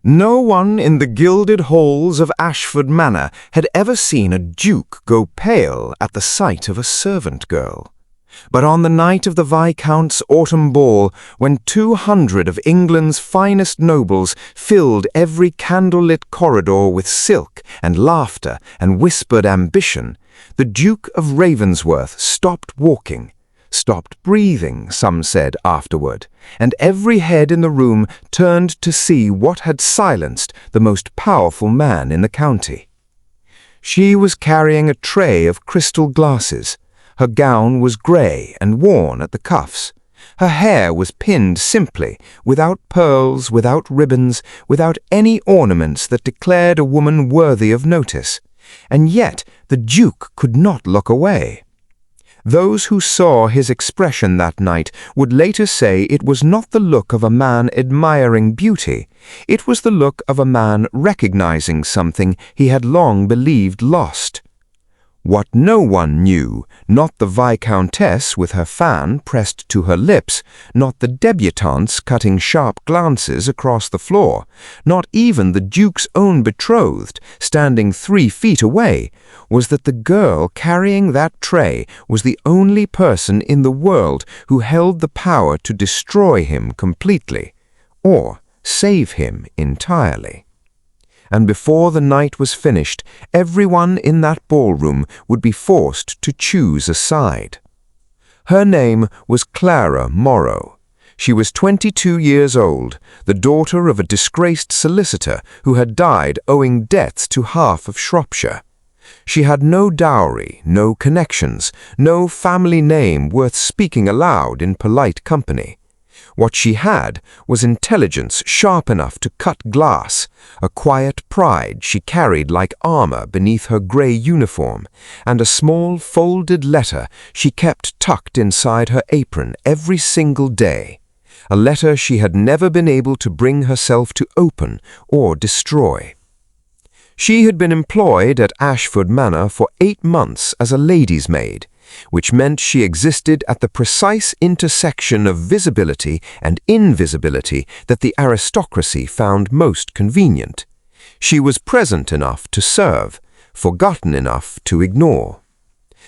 No one in the gilded halls of Ashford Manor had ever seen a duke go pale at the sight of a servant girl. But on the night of the Viscount's autumn ball, when 200 of England's finest nobles filled every candlelit corridor with silk and laughter and whispered ambition, the Duke of Ravensworth stopped walking, stopped breathing, some said afterward, and every head in the room turned to see what had silenced the most powerful man in the county. She was carrying a tray of crystal glasses. Her gown was grey and worn at the cuffs. Her hair was pinned simply, without pearls, without ribbons, without any ornaments that declared a woman worthy of notice. And yet the Duke could not look away. Those who saw his expression that night would later say it was not the look of a man admiring beauty. It was the look of a man recognizing something he had long believed lost. What no one knew, not the Viscountess with her fan pressed to her lips, not the debutantes cutting sharp glances across the floor, not even the Duke's own betrothed, standing 3 feet away, was that the girl carrying that tray was the only person in the world who held the power to destroy him completely, or save him entirely. And before the night was finished, everyone in that ballroom would be forced to choose a side. Her name was Clara Morrow. She was 22 years old, the daughter of a disgraced solicitor who had died owing debts to half of Shropshire. She had no dowry, no connections, no family name worth speaking aloud in polite company. What she had was intelligence sharp enough to cut glass, a quiet pride she carried like armor beneath her grey uniform, and a small folded letter she kept tucked inside her apron every single day, a letter she had never been able to bring herself to open or destroy. She had been employed at Ashford Manor for 8 months as a lady's maid, which meant she existed at the precise intersection of visibility and invisibility that the aristocracy found most convenient. She was present enough to serve, forgotten enough to ignore.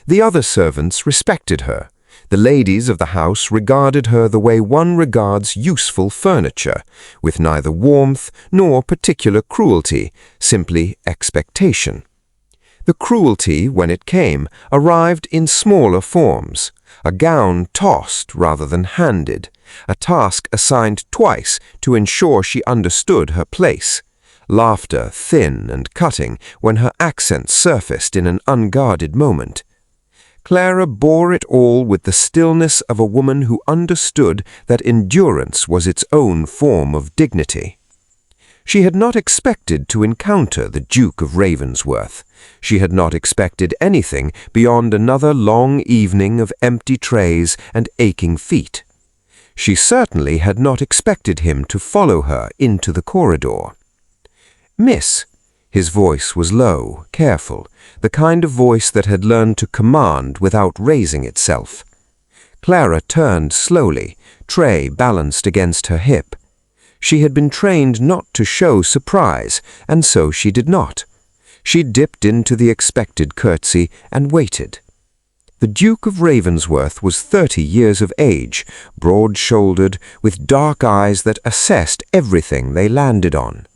The other servants respected her. The ladies of the house regarded her the way one regards useful furniture, with neither warmth nor particular cruelty, simply expectation. The cruelty, when it came, arrived in smaller forms, a gown tossed rather than handed, a task assigned twice to ensure she understood her place, laughter thin and cutting when her accent surfaced in an unguarded moment. Clara bore it all with the stillness of a woman who understood that endurance was its own form of dignity. She had not expected to encounter the Duke of Ravensworth. She had not expected anything beyond another long evening of empty trays and aching feet. She certainly had not expected him to follow her into the corridor. "Miss," his voice was low, careful, the kind of voice that had learned to command without raising itself. Clara turned slowly, tray balanced against her hip. She had been trained not to show surprise, and so she did not. She dipped into the expected curtsy and waited. The Duke of Ravensworth was 30 years of age, broad-shouldered, with dark eyes that assessed everything they landed on.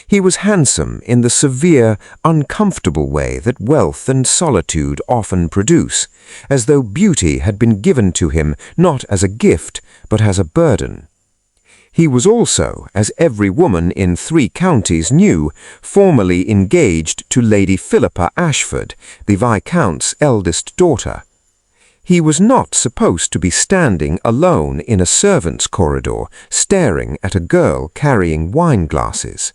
He was handsome in the severe, uncomfortable way that wealth and solitude often produce, as though beauty had been given to him not as a gift, but as a burden. He was also, as every woman in 3 counties knew, formally engaged to Lady Philippa Ashford, the Viscount's eldest daughter. He was not supposed to be standing alone in a servants' corridor, staring at a girl carrying wine glasses.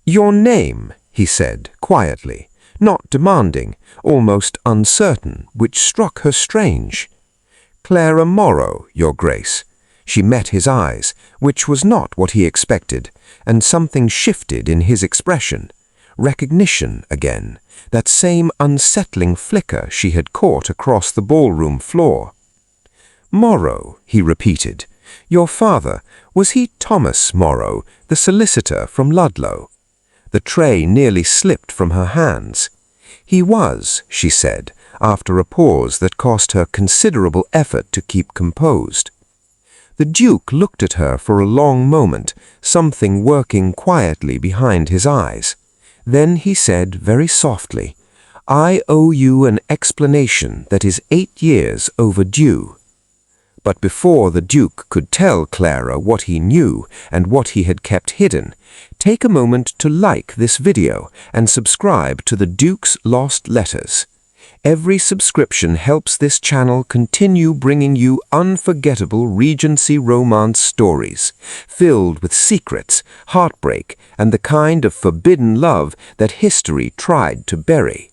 "Your name," he said, quietly, not demanding, almost uncertain, which struck her strange. "Clara Morrow, Your Grace." She met his eyes, which was not what he expected, and something shifted in his expression. Recognition again, that same unsettling flicker she had caught across the ballroom floor. "Morrow," he repeated, "Your father, was he Thomas Morrow, the solicitor from Ludlow?" The tray nearly slipped from her hands. "He was," she said, after a pause that cost her considerable effort to keep composed. The Duke looked at her for a long moment, something working quietly behind his eyes. Then he said very softly, "I owe you an explanation that is 8 years overdue." But before the Duke could tell Clara what he knew and what he had kept hidden, take a moment to like this video and subscribe to the Duke's Lost Letters. Every subscription helps this channel continue bringing you unforgettable Regency romance stories, filled with secrets, heartbreak, and the kind of forbidden love that history tried to bury.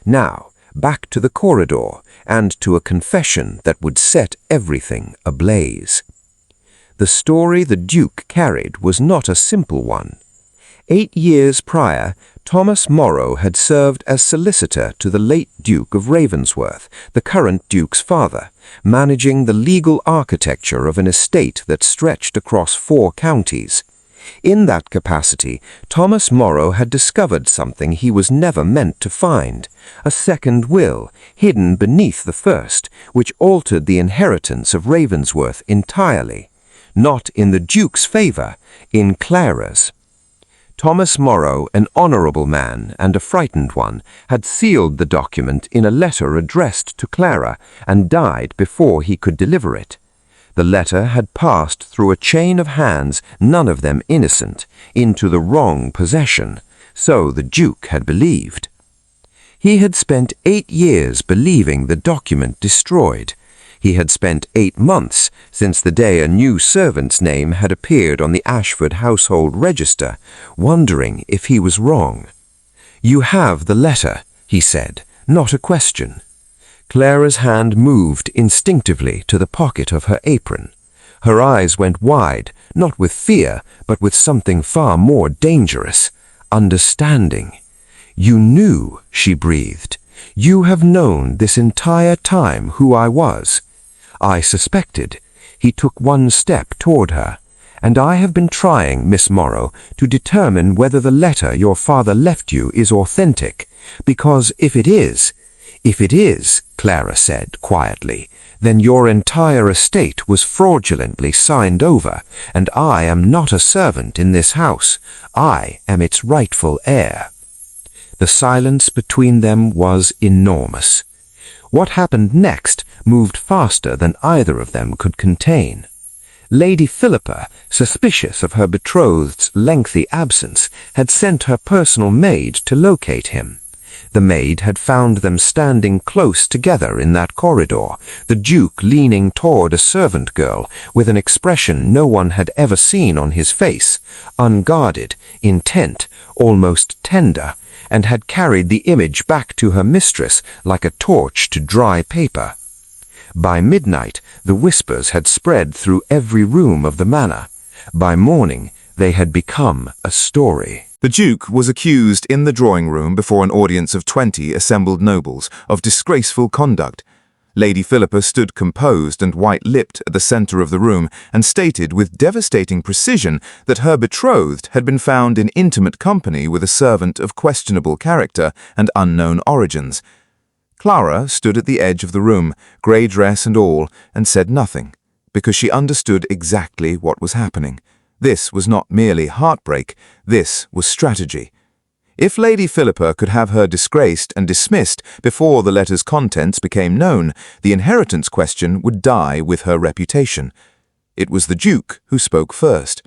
Now, back to the corridor, and to a confession that would set everything ablaze. The story the Duke carried was not a simple one. 8 years prior, Thomas Morrow had served as solicitor to the late Duke of Ravensworth, the current Duke's father, managing the legal architecture of an estate that stretched across 4 counties. In that capacity, Thomas Morrow had discovered something he was never meant to find, a second will, hidden beneath the first, which altered the inheritance of Ravensworth entirely. Not in the Duke's favor, in Clara's. Thomas Morrow, an honorable man and a frightened one, had sealed the document in a letter addressed to Clara and died before he could deliver it. The letter had passed through a chain of hands, none of them innocent, into the wrong possession, so the Duke had believed. He had spent 8 years believing the document destroyed. He had spent 8 months since the day a new servant's name had appeared on the Ashford household register, wondering if he was wrong. "You have the letter," he said, "not a question." Clara's hand moved instinctively to the pocket of her apron. Her eyes went wide, not with fear, but with something far more dangerous, understanding. "You knew," she breathed. "You have known this entire time who I was." "I suspected." He took one step toward her. "And I have been trying, Miss Morrow, to determine whether the letter your father left you is authentic, because if it is, Clara said quietly, "then your entire estate was fraudulently signed over, and I am not a servant in this house. I am its rightful heir." The silence between them was enormous. What happened next moved faster than either of them could contain. Lady Philippa, suspicious of her betrothed's lengthy absence, had sent her personal maid to locate him. The maid had found them standing close together in that corridor, the Duke leaning toward a servant girl with an expression no one had ever seen on his face, unguarded, intent, almost tender, and had carried the image back to her mistress like a torch to dry paper. By midnight, the whispers had spread through every room of the manor. By morning, they had become a story. The Duke was accused in the drawing room before an audience of 20 assembled nobles of disgraceful conduct. Lady Philippa stood composed and white-lipped at the center of the room and stated with devastating precision that her betrothed had been found in intimate company with a servant of questionable character and unknown origins. Clara stood at the edge of the room, grey dress and all, and said nothing, because she understood exactly what was happening. This was not merely heartbreak, this was strategy. If Lady Philippa could have her disgraced and dismissed before the letter's contents became known, the inheritance question would die with her reputation. It was the Duke who spoke first.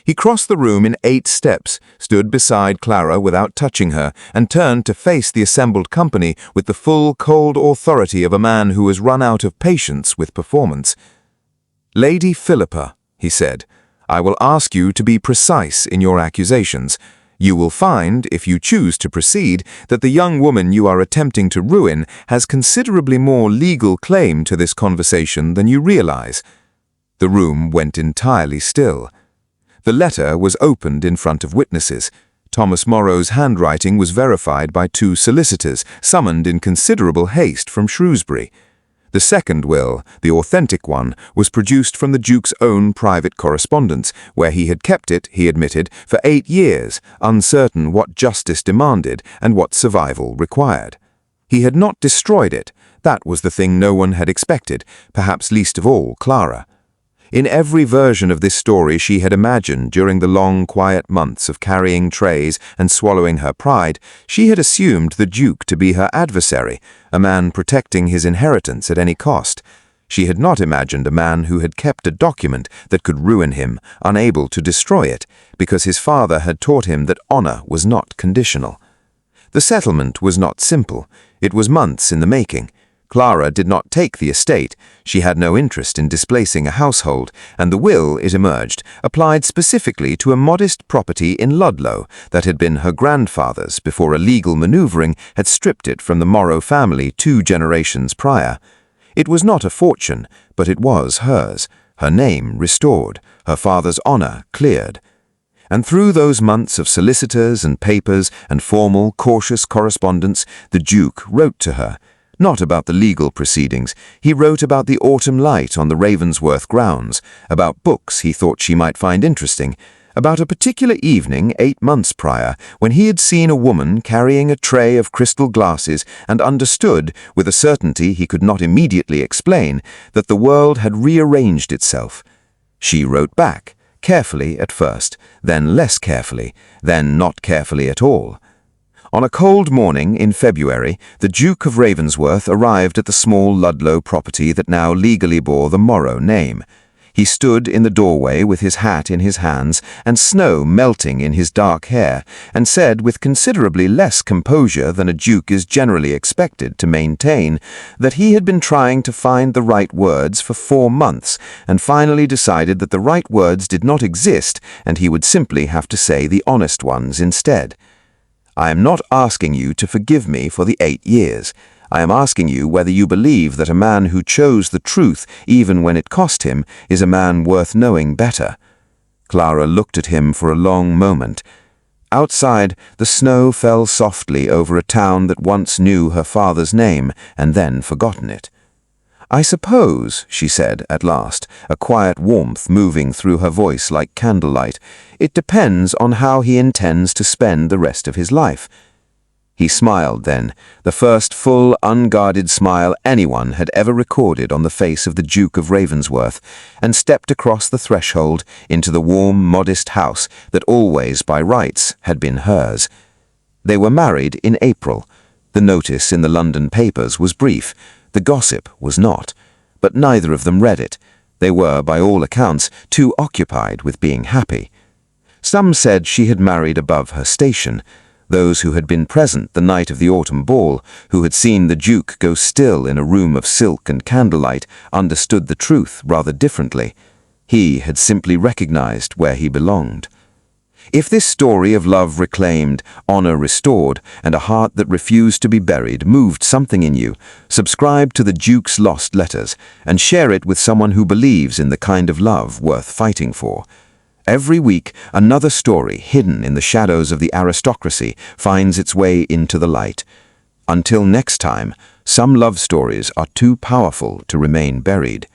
He crossed the room in 8 steps, stood beside Clara without touching her, and turned to face the assembled company with the full, cold authority of a man who has run out of patience with performance. "Lady Philippa," he said, "I will ask you to be precise in your accusations. You will find, if you choose to proceed, that the young woman you are attempting to ruin has considerably more legal claim to this conversation than you realize." The room went entirely still. The letter was opened in front of witnesses. Thomas Morrow's handwriting was verified by 2 solicitors, summoned in considerable haste from Shrewsbury. The second will, the authentic one, was produced from the Duke's own private correspondence, where he had kept it, he admitted, for 8 years, uncertain what justice demanded and what survival required. He had not destroyed it. That was the thing no one had expected, perhaps least of all Clara. In every version of this story she had imagined during the long, quiet months of carrying trays and swallowing her pride, she had assumed the Duke to be her adversary, a man protecting his inheritance at any cost. She had not imagined a man who had kept a document that could ruin him, unable to destroy it, because his father had taught him that honor was not conditional. The settlement was not simple. It was months in the making. Clara did not take the estate. She had no interest in displacing a household, and the will, it emerged, applied specifically to a modest property in Ludlow that had been her grandfather's before a legal maneuvering had stripped it from the Morrow family 2 generations prior. It was not a fortune, but it was hers, her name restored, her father's honor cleared. And through those months of solicitors and papers and formal, cautious correspondence, the Duke wrote to her. Not about the legal proceedings. He wrote about the autumn light on the Ravensworth grounds, about books he thought she might find interesting, about a particular evening 8 months prior when he had seen a woman carrying a tray of crystal glasses and understood, with a certainty he could not immediately explain, that the world had rearranged itself. She wrote back, carefully at first, then less carefully, then not carefully at all. On a cold morning in February, the Duke of Ravensworth arrived at the small Ludlow property that now legally bore the Morrow name. He stood in the doorway with his hat in his hands and snow melting in his dark hair, and said with considerably less composure than a duke is generally expected to maintain that he had been trying to find the right words for 4 months and finally decided that the right words did not exist and he would simply have to say the honest ones instead. I am not asking you to forgive me for the 8 years. I am asking you whether you believe that a man who chose the truth, even when it cost him, is a man worth knowing better. Clara looked at him for a long moment. Outside, the snow fell softly over a town that once knew her father's name and then forgotten it. I suppose, she said at last, a quiet warmth moving through her voice like candlelight, it depends on how he intends to spend the rest of his life. He smiled then, the first full, unguarded smile anyone had ever recorded on the face of the Duke of Ravensworth, and stepped across the threshold into the warm, modest house that always, by rights, had been hers. They were married in April. The notice in the London papers was brief. The gossip was not. But neither of them read it. They were, by all accounts, too occupied with being happy. Some said she had married above her station. Those who had been present the night of the autumn ball, who had seen the Duke go still in a room of silk and candlelight, understood the truth rather differently. He had simply recognized where he belonged. If this story of love reclaimed, honor restored, and a heart that refused to be buried moved something in you, subscribe to the Duke's Lost Letters and share it with someone who believes in the kind of love worth fighting for. Every week, another story hidden in the shadows of the aristocracy finds its way into the light. Until next time, some love stories are too powerful to remain buried.